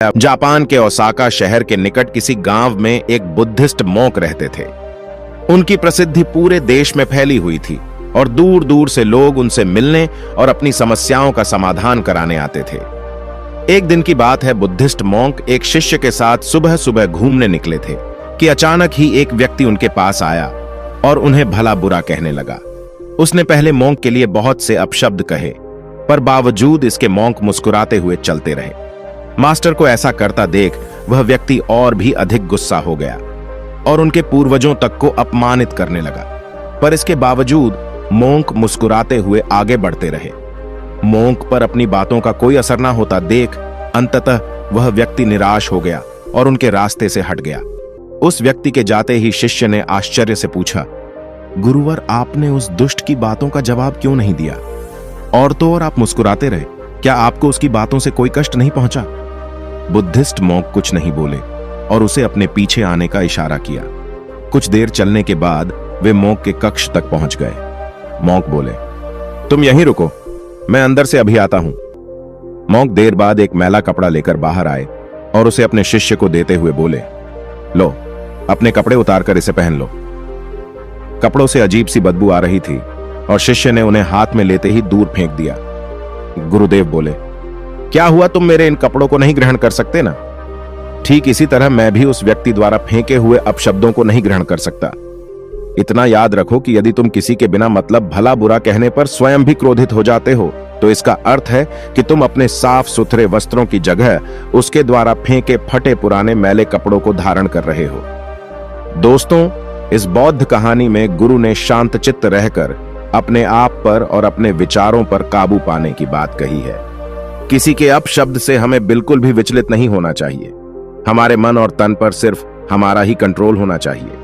Japan के Osaka शहर के निकट किसी गांव में एक बुद्धिस्ट मॉन्क रहते थे। उनकी प्रसिद्धि पूरे देश में फैली हुई थी और दूर दूर से लोग उनसे मिलने और अपनी समस्याओं का समाधान कराने आते थे। एक दिन की बात है, बुद्धिस्ट मॉन्क एक शिष्य के साथ सुबह सुबह घूमने निकले थे कि अचानक ही एक व्यक्ति उनके पास आया और उन्हें भला बुरा कहने लगा। उसने पहले मॉन्क के लिए बहुत से अपशब्द कहे, पर बावजूद इसके मॉन्क मुस्कुराते हुए चलते रहे। मास्टर को ऐसा करता देख वह व्यक्ति और भी अधिक गुस्सा हो गया और उनके पूर्वजों तक को अपमानित करने लगा, पर इसके बावजूद मॉन्क मुस्कुराते हुए आगे बढ़ते रहे। मॉन्क पर अपनी बातों का कोई असर ना होता देख अंततः वह व्यक्ति निराश हो गया और उनके रास्ते से हट गया। उस व्यक्ति के जाते ही शिष्य ने आश्चर्य से पूछा, गुरुवर, आपने उस दुष्ट की बातों का जवाब क्यों नहीं दिया? और तो और आप मुस्कुराते रहे, क्या आपको उसकी बातों से कोई कष्ट नहीं पहुंचा? बुद्धिस्ट मॉन्क कुछ नहीं बोले और उसे अपने पीछे आने का इशारा किया। कुछ देर चलने के बाद वे मॉन्क के कक्ष तक पहुंच गए। मॉन्क बोले, तुम यहीं रुको, मैं अंदर से अभी आता हूं। मॉन्क देर बाद एक मैला कपड़ा लेकर बाहर आए और उसे अपने शिष्य को देते हुए बोले, लो, अपने कपड़े उतारकर इसे पहन लो। कपड़ों से अजीब सी बदबू आ रही थी और शिष्य ने उन्हें हाथ में लेते ही दूर फेंक दिया। गुरुदेव बोले, क्या हुआ, तुम मेरे इन कपड़ों को नहीं ग्रहण कर सकते ना? ठीक इसी तरह मैं भी उस व्यक्ति द्वारा फेंके हुए अपशब्दों को नहीं ग्रहण कर सकता। इतना याद रखो कि यदि तुम किसी के बिना मतलब भला बुरा कहने पर स्वयं भी क्रोधित हो जाते हो तो इसका अर्थ है कि तुम अपने साफ सुथरे वस्त्रों की जगह उसके द्वारा फेंके फटे पुराने मैले कपड़ों को धारण कर रहे हो। दोस्तों, इस बौद्ध कहानी में गुरु ने शांत चित्त रहकर अपने आप पर और अपने विचारों पर काबू पाने की बात कही है। किसी के अपशब्द से हमें बिल्कुल भी विचलित नहीं होना चाहिए। हमारे मन और तन पर सिर्फ हमारा ही कंट्रोल होना चाहिए।